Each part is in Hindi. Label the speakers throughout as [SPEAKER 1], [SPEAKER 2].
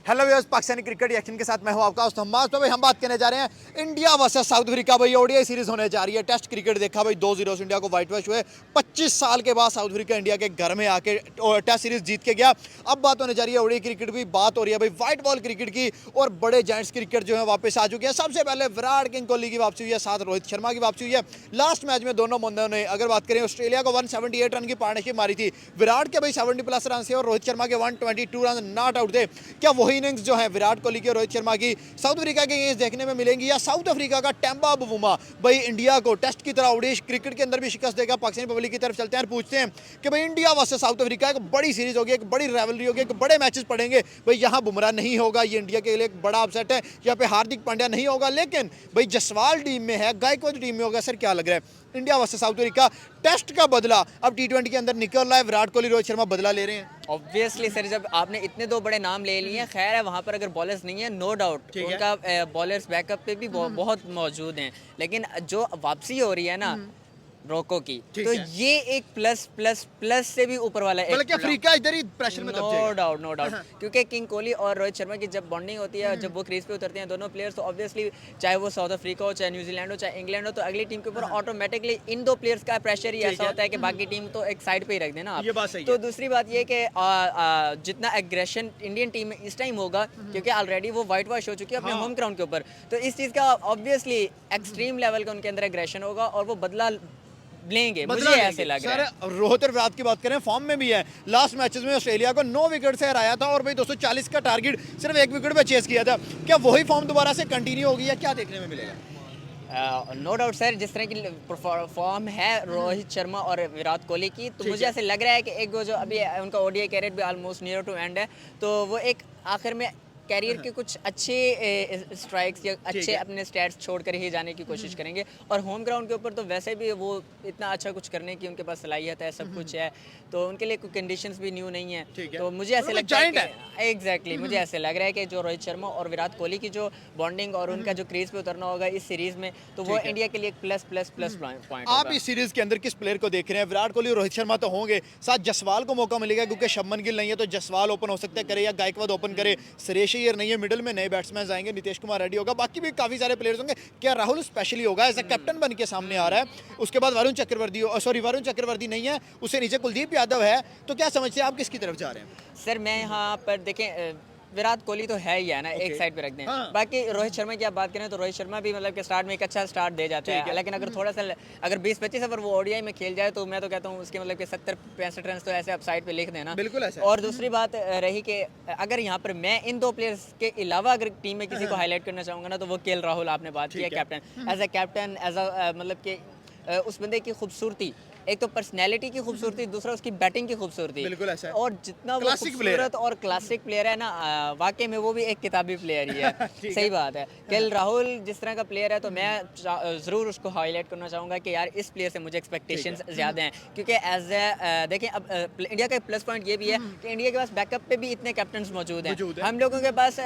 [SPEAKER 1] Hello viewers, Pakistani cricket reaction के साथ मैं हूं आपका होस्ट हम्माद। तो भाई हम बात करने जा रहे हैं इंडिया वर्सेस साउथ अफ्रीका। भाई ओडीआई सीरीज होने जा रही है। टेस्ट क्रिकेट देखा भाई 2-0 से इंडिया को व्हाइट वॉश हुए। 25 साल के बाद साउथ अफ्रीका इंडिया के घर में आके टेस्ट सीरीज जीत के गया। अब बात होने जा रही है ओडीआई क्रिकेट की, बात हो रही है भाई व्हाइट बॉल क्रिकेट की, और बड़े जायंट्स क्रिकेट जो है वापस आ चुके हैं। सबसे पहले विराट किंग कोहली की वापसी हुई है, साथ रोहित शर्मा की वापसी हुई है। लास्ट मैच में दोनों बंदों ने, अगर बात करें, ऑस्ट्रेलिया को 178 रन की पार्टनरशिप मारी थी। विराट के भाई 70+ रन थे और रोहित शर्मा के 122 रन नॉट आउट थे। क्या वही इनिंग्स जो है विराट कोहली की और रोहित शर्मा की साउथ अफ्रीका के इनिंग्स देखने में मिलेंगी, या साउथ अफ्रीका का टेम्बा बवुमा भाई इंडिया को टेस्ट की तरह ओडीआई क्रिकेट के अंदर भी शिकस्त देगा? पाकिस्तानी पब्लिक की तरफ चलते हैं और पूछते हैं कि भाई इंडिया वर्सेस साउथ अफ्रीका एक बड़ी सीरीज होगी, एक बड़ी राइवलरी होगी, एक बड़े मैचेस पड़ेंगे भाई। यहाँ बुमराह नहीं होगा, ये इंडिया के लिए एक बड़ा अपसेट है। यहाँ पे हार्दिक पांड्या नहीं होगा, लेकिन भाई जसवाल टीम में है, गायकवाड टीम में होगा। सर क्या लग रहा है, India versus South Africa test का बदला अब टी20 के अंदर निकल रहा है? विराट कोहली रोहित शर्मा बदला ले रहे हैं।
[SPEAKER 2] ऑब्वियसली सर, जब आपने इतने दो बड़े नाम ले लिए हैं, खैर है वहाँ पर अगर बॉलर्स नहीं है, नो डाउट उनका बॉलर्स बैकअप पे भी बहुत मौजूद हैं, लेकिन जो वापसी हो रही है ना रोको की, तो ये एक प्लस प्लस प्लस से भी ऊपर वाला
[SPEAKER 1] मतलब क्या अफ्रीका इधर ही प्रेशर में दब जाएगा?
[SPEAKER 2] नो डाउट क्योंकि किंग कोहली और रोहित शर्मा की जब बॉन्डिंग होती है, जब वो क्रीज पे उतरते हैं दोनों प्लेयर्स, तो ऑब्वियसली चाहे वो साउथ अफ्रीका हो, चाहे न्यूजीलैंड हो, चाहे इंग्लैंड हो, तो अगली टीम के ऊपर ऑटोमेटिकली इन दो प्लेयर्स का प्रेशर ही ऐसा होता है कि बाकी टीम तो एक साइड पे ही रख देना आप। तो दूसरी बात ये कि जितना एग्रेशन इंडियन टीम में इस टाइम होगा, क्योंकि ऑलरेडी वो व्हाइट वॉश हो चुकी है अपने होम ग्राउंड के ऊपर, तो इस चीज़ का ऑब्वियसली एक्सट्रीम लेवल का उनके अंदर एग्रेशन होगा और वो बदला लेंगे, मुझे ऐसे लग रहा है।
[SPEAKER 1] सर रोहित और विराट की बात करें, फॉर्म में भी है। लास्ट मैचेस में ऑस्ट्रेलिया को 9 विकेट से हराया था और भाई 240 का टारगेट सिर्फ 1 विकेट पे चेस किया था। क्या वही फॉर्म दोबारा से कंटिन्यू होगी या क्या देखने में मिलेगा?
[SPEAKER 2] नो डाउट सर, जिस तरह की फॉर्म है रोहित शर्मा और विराट कोहली की, तो मुझे ऐसे लग रहा है कि एक वो जो अभी उनका ओडीआई कैरियर भी ऑलमोस्ट नियर टू एंड है, तो वो एक आखिर में कैरियर के कुछ अच्छे स्ट्राइक्स या अच्छे अपने स्टैट्स छोड़कर ही जाने की कोशिश करेंगे। और होम ग्राउंड के ऊपर तो वैसे भी वो इतना अच्छा कुछ करने की उनके पास सलाहियत है, सब कुछ है, तो उनके लिए कोई कंडीशंस भी न्यू नहीं है। तो मुझे ऐसे लगता है कि एग्जैक्टली मुझे ऐसे लग रहा है कि जो रोहित शर्मा और विराट कोहली की जो बॉन्डिंग और उनका जो क्रीज पे उतरना होगा इस सीरीज में, तो वो इंडिया के लिए एक प्लस प्लस प्लस पॉइंट।
[SPEAKER 1] आप इस सीरीज के अंदर किस प्लेयर को देख रहे हैं? विराट कोहली और रोहित शर्मा तो होंगे, साथ जसवाल को मौका मिलेगा क्योंकि शुभमन गिल नहीं है, तो जसवाल ओपन हो सकता है करे, या गायकवाड ओपन करे। सुरेश अय्यर नहीं है, मिडिल में नए बैट्समैन आएंगे, नीतीश कुमार रेड्डी होगा, बाकी भी काफी सारे प्लेयर्स होंगे। क्या राहुल स्पेशली होगा, एज अ कैप्टन बन के सामने आ रहा है? उसके बाद वरुण चक्रवर्ती नहीं है, उससे नीचे कुलदीप यादव है। तो क्या समझते हैं आप, किसकी तरफ जा रहे हैं?
[SPEAKER 2] सर मैं यहाँ पर देखें, विराट कोहली तो है ही है ना, एक साइड पे रख दें। बाकी रोहित शर्मा की आप बात करें तो रोहित शर्मा भी मतलब कि स्टार्ट में एक अच्छा स्टार्ट दे जाता है, लेकिन अगर थोड़ा सा अगर 20-25 ओवर वो ओडीआई में खेल जाए, तो मैं तो कहता हूँ उसके मतलब कि 70-65 रन तो ऐसे आप साइड पे लिख देना।
[SPEAKER 1] बिल्कुल ऐसा।
[SPEAKER 2] और दूसरी बात रही कि अगर यहाँ पर मैं इन दो प्लेयर्स के अलावा अगर टीम में किसी को हाईलाइट करना चाहूँगा ना, तो वो केएल राहुल आपने बात की है, कैप्टन एज अ मतलब कि उस बंदे की खूबसूरती, एक तो पर्सनैलिटी की खूबसूरती, दूसरा उसकी बैटिंग की खूबसूरती।
[SPEAKER 1] बिल्कुल ऐसा है।
[SPEAKER 2] और जितना वो खूबसूरत और क्लासिक प्लेयर है ना, वाकई में वो भी एक किताबी प्लेयर ही है। सही बात है। केएल राहुल जिस तरह का प्लेयर है, तो मैं ज़रूर उसको हाईलाइट करना चाहूँगा कि यार इस प्लेयर से मुझे एक्सपेक्टेशंस ज़्यादा हैं, क्योंकि एज ए देखें अब इंडिया का प्लस पॉइंट ये भी है कि इंडिया के पास बैकअप पे भी इतने कैप्टन मौजूद हैं। हम लोगों के पास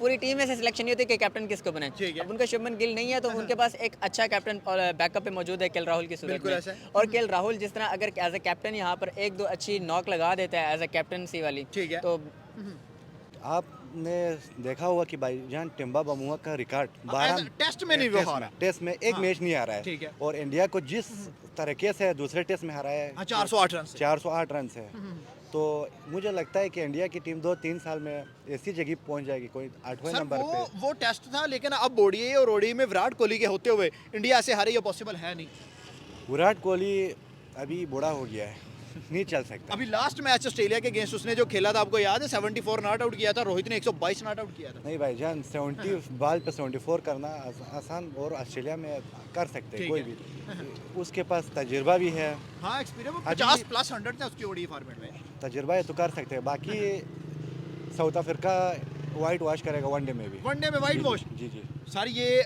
[SPEAKER 2] पूरी टीम में से सिलेक्शन नहीं होती कि कैप्टन किसको बने। अब उनका शुभमन गिल नहीं है, तो उनके पास एक अच्छा कैप्टन और बैकअप पे मौजूद है केएल राहुल की सूरत में। और केएल राहुल जिस तरह अगर एज ए कैप्टन यहाँ पर 1-2 अच्छी नॉक लगा देता है एज ए कैप्टनसी वाली, तो
[SPEAKER 3] आपने देखा होगा कि भाईजान टिम्बा बमुआ का रिकॉर्ड 12
[SPEAKER 1] टेस्ट में नहीं हो रहा,
[SPEAKER 3] टेस्ट में एक मैच नहीं आ रहा है, और इंडिया को जिस तरीके से दूसरे टेस्ट में हराया है 408 रन से, तो मुझे लगता है कि इंडिया की टीम 2-3 साल में ऐसी जगह पहुंच जाएगी, कोई 8वें नंबर पे।
[SPEAKER 1] वो टेस्ट था, लेकिन अब ओडीआई और ओडीआई में विराट कोहली के होते हुए इंडिया से हारे, ये पॉसिबल है नहीं।
[SPEAKER 3] विराट कोहली अभी बूढ़ा हो गया है, नहीं चल सकता।
[SPEAKER 1] अभी लास्ट मैच ऑस्ट्रेलिया के अगेंस्ट उसने जो खेला था, आपको याद है? 74 नॉट आउट किया था, रोहित ने 122 नॉट आउट किया था।
[SPEAKER 3] नहीं भाईजान, 70 बॉल पे 74 करना आसान, और ऑस्ट्रेलिया में कर सकते हैं कोई भी। उसके पास तजुर्बा भी है।
[SPEAKER 1] हाँ, एक्सपीरियंस 50+ 100 था उसकी ओडीआई फॉर्मेट में,
[SPEAKER 3] तजुर्बा है तो कर सकते हैं। बाकी साउथ अफ्रीका वाइट वॉश करेगा वनडे में भी।
[SPEAKER 1] वनडे में वाइट वॉश?
[SPEAKER 3] जी।
[SPEAKER 1] सर ये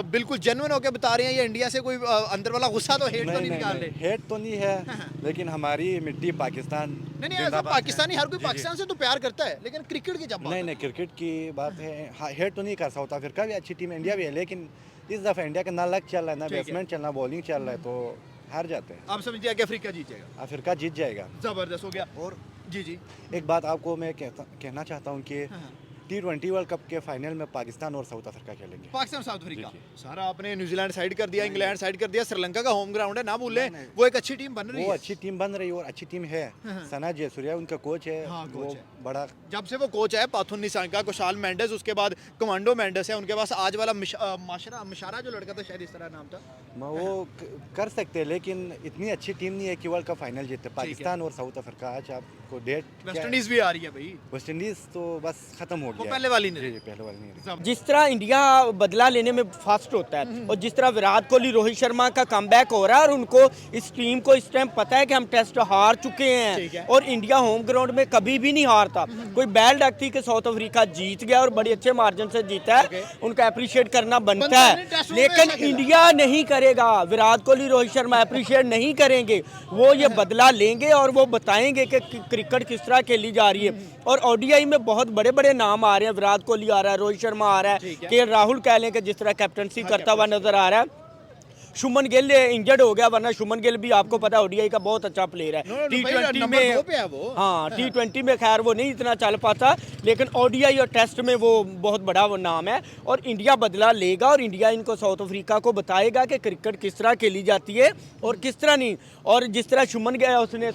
[SPEAKER 1] बिल्कुल जेन्युइन होकर बता रहे हैं, ये इंडिया से कोई अंदर वाला गुस्सा तो हेट तो नहीं निकाल रहे?
[SPEAKER 3] हेट तो नहीं है, लेकिन हमारी मिट्टी पाकिस्तान।
[SPEAKER 1] नहीं ऐसा पाकिस्तानी, हर कोई पाकिस्तान से तो प्यार करता है, लेकिन क्रिकेट की जब बात
[SPEAKER 3] नहीं क्रिकेट की बात है, हेट तो नहीं कर। साउथ अफ्रीका भी अच्छी टीम है, इंडिया भी है, लेकिन इस दफा इंडिया का ना लक चल रहा है, ना बैट्समैन चल रहा, बॉलिंग चल रहा है, तो हार जाते हैं।
[SPEAKER 1] आप समझिए कि अफ्रीका जीत जाएगा?
[SPEAKER 3] अफ्रीका जीत जाएगा।
[SPEAKER 1] जबरदस्त हो गया।
[SPEAKER 3] और
[SPEAKER 1] जी
[SPEAKER 3] एक बात आपको मैं कहना चाहता हूँ कि T20 वर्ल्ड कप के फाइनल में पाकिस्तान और साउथ अफ्रीका खेलेंगे।
[SPEAKER 1] पाकिस्तान साउथ अफ्रीका
[SPEAKER 3] जी,
[SPEAKER 1] सारा आपने न्यूजीलैंड साइड कर दिया, इंग्लैंड साइड कर दिया, श्रीलंका का होम ग्राउंड है ना भूलें, वो एक अच्छी टीम बन रही
[SPEAKER 3] वो
[SPEAKER 1] है।
[SPEAKER 3] अच्छी टीम बन रही है और अच्छी टीम है। सना जयसूर्या उनका कोच है,
[SPEAKER 1] हाँ, कोच
[SPEAKER 3] वो
[SPEAKER 1] है।
[SPEAKER 3] बड़ा
[SPEAKER 1] जब से वो कोच है पाथुन निसांका, कुशाल मेंडेस, उसके बाद कमांडो मेंडेस है, उनके पास आज वाला मिशारा जो लड़का था, शायद इस तरह नाम था।
[SPEAKER 3] वो कर सकते हैं, लेकिन इतनी अच्छी टीम नहीं है कि वर्ल्ड कप फाइनल जीते। पाकिस्तान और साउथ अफ्रीका आज आपको डेट
[SPEAKER 1] वेस्ट इंडीज भी आ रही है भाई,
[SPEAKER 3] वेस्ट इंडीज तो बस खत्म हो
[SPEAKER 1] वो
[SPEAKER 3] गया।
[SPEAKER 1] पहले वाली नहीं
[SPEAKER 3] जी, पहले वाली नहीं रही।
[SPEAKER 4] जिस तरह इंडिया बदला लेने में फास्ट होता है और जिस तरह विराट कोहली, रोहित शर्मा का कमबैक हो रहा है और उनको इस टीम को इस टाइम पता है कि हम टेस्ट हार चुके
[SPEAKER 1] ठीक है।
[SPEAKER 4] हैं और इंडिया होम ग्राउंड में कभी भी नहीं हारता। कोई बैड लक थी कि साउथ अफ्रीका जीत गया और बड़े अच्छे मार्जिन से जीता है, उनका अप्रिशिएट करना बनता
[SPEAKER 1] बनता है,
[SPEAKER 4] है,
[SPEAKER 1] टेस्ट में
[SPEAKER 4] लेकिन
[SPEAKER 1] ऐसा खेला।
[SPEAKER 4] इंडिया नहीं करेगा। विराट कोहली, रोहित शर्मा अप्रिशिएट नहीं करेंगे, वो ये बदला लेंगे और वो बताएंगे कि क्रिकेट किस तरह खेली जा रही है। और ओडीआई में बहुत बड़े बड़े नाम आ रहे हैं, विराट कोहली आ रहा है, रोहित शर्मा आ रहा है,
[SPEAKER 1] ठीक है।
[SPEAKER 4] के राहुल कह लें कि जिस तरह कैप्टनसी करता हुआ नजर आ रहा है। शुभमन गिल इंजर्ड हो गया, वरना शुभमन गिल भी आपको पता है ओडीआई का बहुत अच्छा प्लेयर है। T20
[SPEAKER 1] नंबर
[SPEAKER 4] में
[SPEAKER 1] 2 पे है वो।
[SPEAKER 4] हाँ, T20 में खैर वो नहीं इतना चल पाता, लेकिन ओडीआई और टेस्ट में वो बहुत बड़ा वो नाम है और इंडिया बदला लेगा और इंडिया इनको साउथ अफ्रीका को बताएगा कि क्रिकेट किस तरह खेली जाती है और किस तरह नहीं। और जिस तरह शुभमन गिल उसने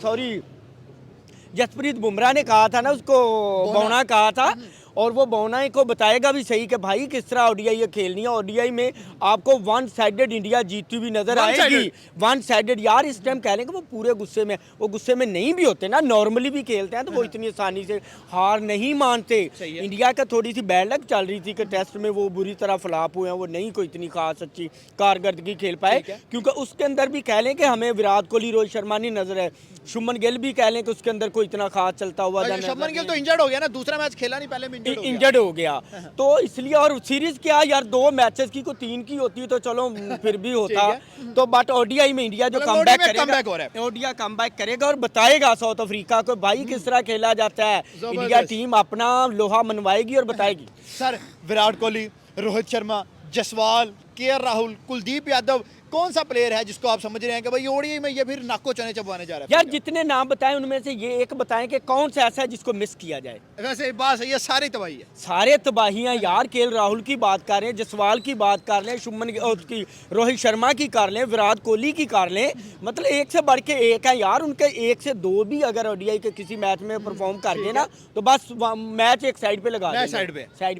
[SPEAKER 4] जसप्रीत बुमराह ने कहा था ना, उसको बौना कहा था और वो बौना को बताएगा भी सही कि भाई किस तरह ओडीआई खेलनी है। ओडीआई में आपको वन साइडेड इंडिया जीतती हुई नजर आएगी। वन साइडेड यार, इस टाइम कह लेंगे वो पूरे गुस्से में, वो गुस्से में नहीं भी होते ना, नॉर्मली भी खेलते हैं तो वो इतनी आसानी से हार नहीं मानते। इंडिया का थोड़ी सी बैड लक चल रही थी कि टेस्ट में वो बुरी तरह फ्लॉप हुए हैं, वो नहीं कोई इतनी खास अच्छी कारकर्दगी खेल पाए, क्योंकि उसके अंदर भी कह लें कि हमें विराट कोहली, रोहित शर्मा नहीं नजर है। शुभमन गिल भी कह लें कि उसके अंदर कोई इतना खास चलता हुआ
[SPEAKER 1] शुभमन गिल तो इंजर्ड हो गया ना, दूसरा मैच खेला नहीं, पहले में
[SPEAKER 4] इंजर्ड हो गया तो इसलिए। और सीरीज क्या यार, 2 मैचेस की को 3 की होती तो चलो फिर भी होता तो, बट ओडीआई में इंडिया जो कमबैक करेगा, ओडीआई कमबैक करेगा और बताएगा साउथ अफ्रीका को भाई किस तरह खेला जाता है। इंडिया टीम अपना लोहा मनवाएगी और बताएगी।
[SPEAKER 1] सर, विराट कोहली, रोहित शर्मा, जसवाल, केएल राहुल, कुलदीप यादव, कौन सा प्लेयर है जिसको आप समझ रहे हैं कि भाई ओडीआई में ये फिर नाको चने चबवाने जा रहा है?
[SPEAKER 4] यार जितने नाम बताएं उनमें से ये एक बताएं कि कौन सा ऐसा है जिसको मिस किया जाए।
[SPEAKER 1] वैसे बात सही है, सारी तबाही है,
[SPEAKER 4] सारे तबाहियां यार। केएल राहुल की बात कर लें, जसवाल की बात कर लें, की रोहित शर्मा की कर लें, विराट कोहली की कर लें, मतलब एक से बढ़ के एक है यार। उनके 1 से 2 भी अगर ओडीआई के किसी मैच में परफॉर्म कर गए ना तो बस मैच एक साइड पे लगा देंगे। साइड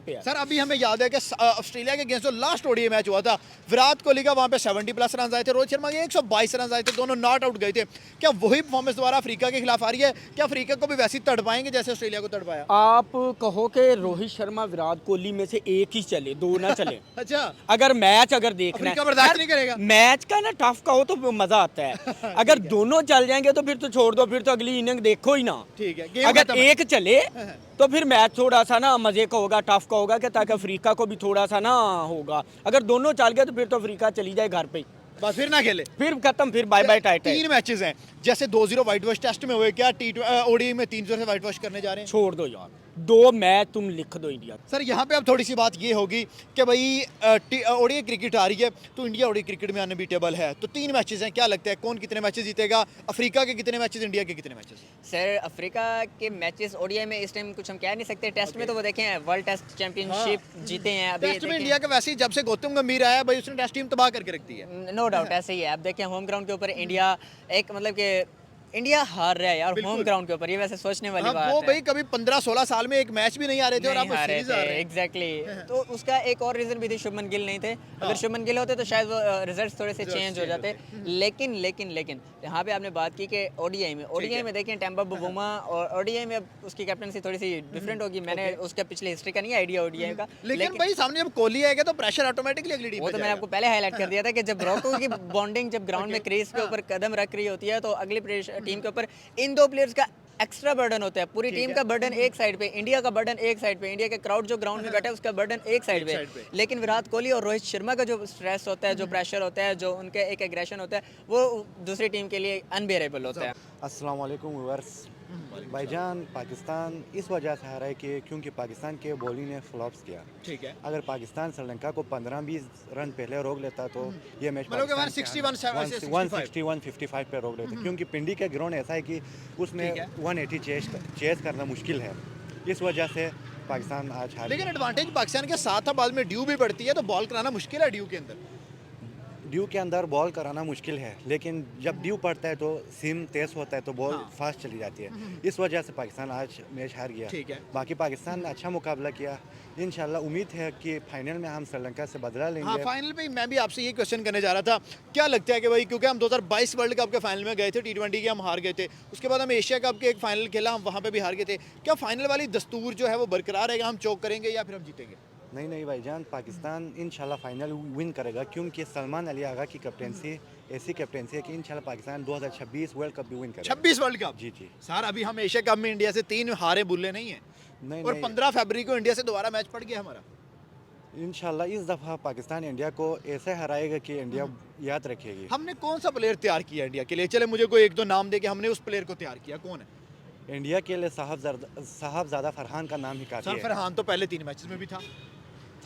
[SPEAKER 4] पे
[SPEAKER 1] सर, अभी हमें याद है कि ऑस्ट्रेलिया के अगेंस्ट जो लास्ट ओडीआई मैच हुआ था, विराट कोहली का वहां पे 70+ रन आए थे, रोहित शर्मा के 122 रन आए थे, दोनों नॉट आउट गए थे। क्या वही परफॉर्मेंस दोबारा अफ्रीका के खिलाफ आ रही है? क्या अफ्रीका को भी वैसे ही तड़ पाएंगे जैसे ऑस्ट्रेलिया को तड़ पाया?
[SPEAKER 4] आप कहो कि रोहित शर्मा, विराट कोहली में से एक ही चले, 2 ना चले।
[SPEAKER 1] अच्छा,
[SPEAKER 4] अगर मैच अगर देखना
[SPEAKER 1] अफ्रीका बर्दाश्त नहीं करेगा।
[SPEAKER 4] मैच का ना टफ का हो तो मजा आता है। अगर दोनों चल जाएंगे तो फिर तो छोड़ दो, फिर तो अगली इनिंग देखो ही ना।
[SPEAKER 1] ठीक है, गेम
[SPEAKER 4] अगर
[SPEAKER 1] खत्म है।
[SPEAKER 4] एक चले तो फिर मैच थोड़ा सा ना मजे का होगा, टफ का होगा, कि ताकि अफ्रीका को भी थोड़ा सा ना होगा। अगर दोनों चल गए तो फिर तो अफ्रीका चली जाए घर पे,
[SPEAKER 1] बस फिर ना खेले,
[SPEAKER 4] फिर खत्म, फिर बाय बाय टाइट है।
[SPEAKER 1] 3 मैचेस हैं, जैसे 2-0 व्हाइट वॉश टेस्ट में हुए, क्या ओडीआई में 3-0 से व्हाइट वॉश करने जा रहे हैं?
[SPEAKER 4] छोड़ दो यार, 2 मैच तुम लिख दो इंडिया।
[SPEAKER 1] सर, यहाँ पे अब थोड़ी सी बात ये होगी कि भाई ओडीआई क्रिकेट आ रही है तो इंडिया ओडीआई क्रिकेट में अनबीटेबल है, तो 3 मैचेस हैं, क्या लगता है कौन कितने मैचेस जीतेगा? अफ्रीका के कितने मैचेस, इंडिया के कितने मैचेस?
[SPEAKER 2] सर, अफ्रीका के मैचेस ओडीआई में इस टाइम कुछ हम कह नहीं सकते। टेस्ट में तो वो देखें वर्ल्ड टेस्ट चैंपियनशिप जीते हैं अभी।
[SPEAKER 1] टेस्ट में इंडिया का वैसे ही जब से गौतम गंभीर आया भाई, उसने टेस्ट टीम तबाह करके रख दी है।
[SPEAKER 2] नो डाउट ऐसे ही है। अब देखें होम ग्राउंड के ऊपर इंडिया एक मतलब कि इंडिया हार रहा है यार होम ग्राउंड के ऊपर, ये वैसे सोचने वाली बात
[SPEAKER 1] वो
[SPEAKER 2] है।
[SPEAKER 1] भाई कभी 15-16 साल में एक मैच भी नहीं आ रहे थे और आप सीरीज आ रहे हैं।
[SPEAKER 2] एग्जैक्टली। तो उसका एक और रीजन भी थी, शुभमन गिल नहीं थे। अगर शुभमन गिल होते तो शायद वो रिजल्ट्स थोड़े से चेंज हो जाते। लेकिन लेकिन लेकिन यहाँ पे आपने बात की कि ओडीआई में देखें टेम्पा बुमा, और ओडीआई में अब उसकी कैप्टनसी थोड़ी सी डिफरेंट होगी। मैंने उसका पिछले हिस्ट्री का नहीं आइडिया ओडीआई का,
[SPEAKER 1] लेकिन भाई सामने जब कोहली आएगा तो प्रेशर ऑटोमेटिकली अगली टीम
[SPEAKER 2] वो तो मैंने आपको पहले हाईलाइट कर दिया था कि जब रॉको की बॉन्डिंग जब ग्राउंड में क्रीज के ऊपर कदम रख रही होती है तो अगली टीम के ऊपर इन 2 प्लेयर्स का एक्स्ट्रा बर्डन होता है। पूरी टीम का बर्डन एक साइड पे, इंडिया का बर्डन एक साइड पे, इंडिया के क्राउड जो ग्राउंड में बैठा है उसका बर्डन एक साइड पे। लेकिन विराट कोहली और रोहित शर्मा का जो स्ट्रेस होता है, जो प्रेशर होता है, जो उनके एक एग्रेशन होता है, वो दूसरी टीम के लिए अनबेरेबल होता है।
[SPEAKER 3] अस्सलाम वालेकुम व्यूअर्स। भाईजान, पाकिस्तान इस वजह से हारा है कि क्योंकि पाकिस्तान के बॉलिंग ने फ्लॉप्स किया।
[SPEAKER 1] ठीक है,
[SPEAKER 3] अगर पाकिस्तान श्रीलंका को 15-20 रन पहले रोक लेता तो ये मैच
[SPEAKER 1] मतलब
[SPEAKER 3] 160-155 पे रोक लेते, क्योंकि पिंडी का ग्राउंड ऐसा है कि उसमें 180 चेस करना मुश्किल है। इस वजह से पाकिस्तान आज हार
[SPEAKER 1] लेकिन एडवांटेज पाकिस्तान के साथ था, बाद में ड्यू भी पड़ती है तो बॉल कराना मुश्किल है ड्यू के अंदर।
[SPEAKER 3] ड्यू के अंदर बॉल कराना मुश्किल है, लेकिन जब ड्यू पड़ता है तो सीम तेज होता है तो बॉल
[SPEAKER 1] हाँ।
[SPEAKER 3] फास्ट चली जाती है। इस वजह से पाकिस्तान आज मैच हार गया।
[SPEAKER 1] ठीक है।
[SPEAKER 3] बाकी पाकिस्तान ने अच्छा मुकाबला किया। इंशाल्लाह उम्मीद है कि फाइनल में हम श्रीलंका से बदला
[SPEAKER 1] हाँ,
[SPEAKER 3] लेंगे।
[SPEAKER 1] फाइनल पे मैं भी आपसे ये क्वेश्चन करने जा रहा था, क्या लगता है कि भाई, क्योंकि हम 2022 वर्ल्ड कप के फाइनल में गए थे, T20 के हम हार गए थे, उसके बाद हम एशिया कप के एक फाइनल खेला, हम वहाँ पे भी हार गए थे, क्या फाइनल वाली दस्तूर जो है वो बरकरार रहेगा, हम चौक करेंगे या फिर हम जीतेंगे?
[SPEAKER 3] नहीं भाईजान, पाकिस्तान इंशाल्लाह फाइनल विन करेगा, क्योंकि सलमान अली आगा की कैप्टेंसी ऐसी कैप्टेंसी है कि इंशाल्लाह पाकिस्तान 2026 वर्ल्ड कप भी विन करेगा।
[SPEAKER 1] 26 वर्ल्ड कप?
[SPEAKER 3] जी।
[SPEAKER 1] सर अभी हम एशिया कप में इंडिया से 3 हारे बुल्ले नहीं है,
[SPEAKER 3] नहीं
[SPEAKER 1] और 15 फरवरी को इंडिया से दोबारा मैच पड़ गया हमारा।
[SPEAKER 3] इंशाल्लाह इस दफ़ा पाकिस्तान इंडिया को ऐसे हराएगा कि इंडिया याद रखेगी।
[SPEAKER 1] हमने कौन सा प्लेयर तैयार किया इंडिया के लिए? चले मुझे कोई एक दो नाम दे के हमने उस प्लेयर को तैयार किया, कौन है?
[SPEAKER 3] इंडिया के लिए साहबजादा फरहान का नाम ही काफी
[SPEAKER 1] सर
[SPEAKER 3] है।
[SPEAKER 1] फरहान तो पहले 3 मैचेस में भी था।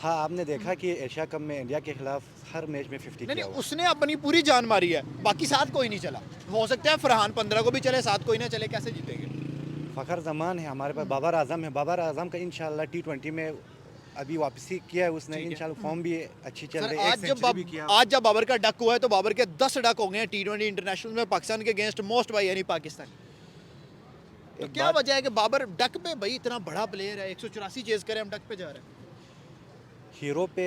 [SPEAKER 3] आपने देखा कि एशिया कप में इंडिया के खिलाफ हर मैच में 50
[SPEAKER 1] नहीं
[SPEAKER 3] किया हुआ।
[SPEAKER 1] उसने अपनी पूरी जान मारी है, बाकी साथ कोई नहीं चला। हो सकता है फरहान 15 को भी चले, साथ कोई ना चले, कैसे जीतेंगे?
[SPEAKER 3] फ़खर जमान है हमारे पास, बाबर आजम है। बाबर आजम का इंशाल्लाह T20 में अभी वापसी किया है उसने,
[SPEAKER 1] ठीक है।
[SPEAKER 3] इंशाल्लाह फॉर्म भी अच्छी चल
[SPEAKER 1] सर
[SPEAKER 3] रही है।
[SPEAKER 1] आज जब बाबर का डक हुआ है तो बाबर के 10 डक हो गए हैं T20 इंटरनेशनल में पाकिस्तान के अगेंस्ट मोस्ट बाई यानी पाकिस्तान। तो क्या वजह है कि बाबर डक पे, भाई इतना बड़ा प्लेयर है, 184 चेज करे, हम डक पे जा रहे हैं।
[SPEAKER 3] हीरो पे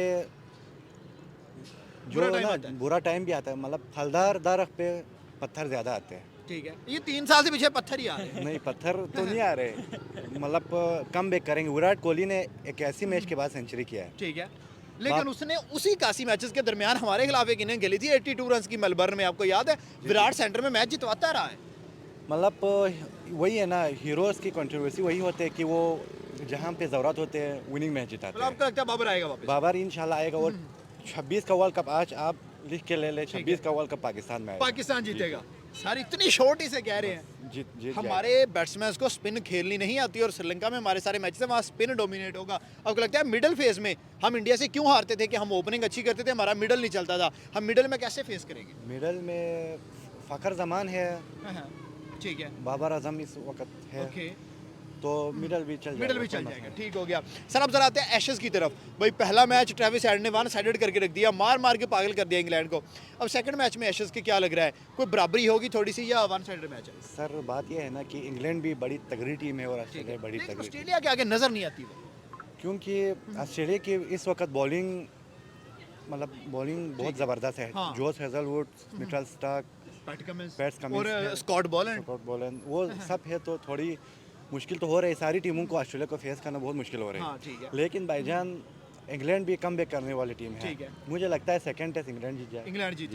[SPEAKER 3] जो
[SPEAKER 1] बुरा टाइम
[SPEAKER 3] ना
[SPEAKER 1] आता है।
[SPEAKER 3] बुरा टाइम भी आता है, मतलब फलदार दरख्त पे पत्थर ज़्यादा आते हैं।
[SPEAKER 1] ठीक है, ये 3 साल से पीछे पत्थर ही आ रहे हैं।
[SPEAKER 3] नहीं, पत्थर तो नहीं आ रहे, मतलब कम बैक करेंगे। विराट कोहली ने 81 मैच के बाद सेंचुरी किया है।
[SPEAKER 1] ठीक है, लेकिन उसने उसी 81 मैचेस के दरमियान हमारे खिलाफ एक इनिंग खेली थी 82 रन की मेलबर्न में, आपको याद है? विराट सेंटर में मैच जितवाता रहा है।
[SPEAKER 3] मतलब वही है ना, हीरोज़ की कंट्रोवर्सी वही होते है कि वो जहाँ पे ज़रूरत होते हैं विनिंग मैच जिताते
[SPEAKER 1] मतलब
[SPEAKER 3] हैं।
[SPEAKER 1] आपको लगता है बाबर आएगा वापस?
[SPEAKER 3] बाबर इंशाल्लाह आएगा, और 26 का वर्ल्ड कप आज आप लिख के ले ले, 26 का वर्ल्ड कप पाकिस्तान में आएगा।
[SPEAKER 1] पाकिस्तान जीतेगा। सर इतनी शॉर्ट ही से कह रहे हैं।
[SPEAKER 3] जीत
[SPEAKER 1] हमारे बैट्समैन को स्पिन खेलनी नहीं आती, और श्रीलंका में हमारे सारे मैचेस हैं वहाँ स्पिन डोमिनेट होगा। आपको लगता है मिडिल फेज में हम इंडिया से क्यों हारते थे? कि हम ओपनिंग अच्छी करते थे, हमारा मिडल नहीं चलता था, हम मिडल में कैसे फेस करेंगे?
[SPEAKER 3] मिडल में फ़खर जमान है,
[SPEAKER 1] ठीक है,
[SPEAKER 3] बाबर आजम इस वक्त है,
[SPEAKER 1] ओके,
[SPEAKER 3] तो मिडल भी चल
[SPEAKER 1] मिडल भी
[SPEAKER 3] कोई
[SPEAKER 1] चल
[SPEAKER 3] मसला
[SPEAKER 1] जाएगा।
[SPEAKER 3] नहीं।
[SPEAKER 1] ठीक हो गया। सर अब जरा आते हैं एशेज की तरफ। भाई पहला मैच ट्रेविस हेड ने 1 साइडेड करके रख दिया, मार मार के पागल कर दिया इंग्लैंड को। अब सेकंड मैच में एशेज की क्या लग रहा है, कोई बराबरी होगी थोड़ी सी या 1 साइडेड मैच है?
[SPEAKER 3] सर बात यह है ना कि इंग्लैंड भी बड़ी तगड़ी टीम है और
[SPEAKER 1] ठीक
[SPEAKER 3] ऑस्ट्रेलिया
[SPEAKER 1] है,
[SPEAKER 3] बड़ी
[SPEAKER 1] लेकिन
[SPEAKER 3] तगड़ी टीम,
[SPEAKER 1] ऑस्ट्रेलिया के आगे नजर नहीं आती वो।
[SPEAKER 3] क्योंकि ऑस्ट्रेलिया की इस वक्त बॉलिंग, मतलब बॉलिंग बहुत ज़बरदस्त है।
[SPEAKER 1] हाँ।
[SPEAKER 3] जोस Hazlewood, Mitchell Starc, pets Cummins
[SPEAKER 1] और
[SPEAKER 3] है,
[SPEAKER 1] स्कॉट बॉलैंड।
[SPEAKER 3] स्कॉट बॉलैंड, वो सब है, तो थोड़ी मुश्किल तो हो रही है। सारी टीमों को ऑस्ट्रेलिया को फेस करना बहुत मुश्किल हो रहा है।
[SPEAKER 1] हाँ, ठीक है।
[SPEAKER 3] लेकिन भाईजान इंग्लैंड भी कम बैक करने वाली टीम है।
[SPEAKER 1] ठीक है।
[SPEAKER 3] मुझे लगता है सेकंड टेस्ट इंग्लैंड जीत जाए।
[SPEAKER 1] इंग्लैंड जीत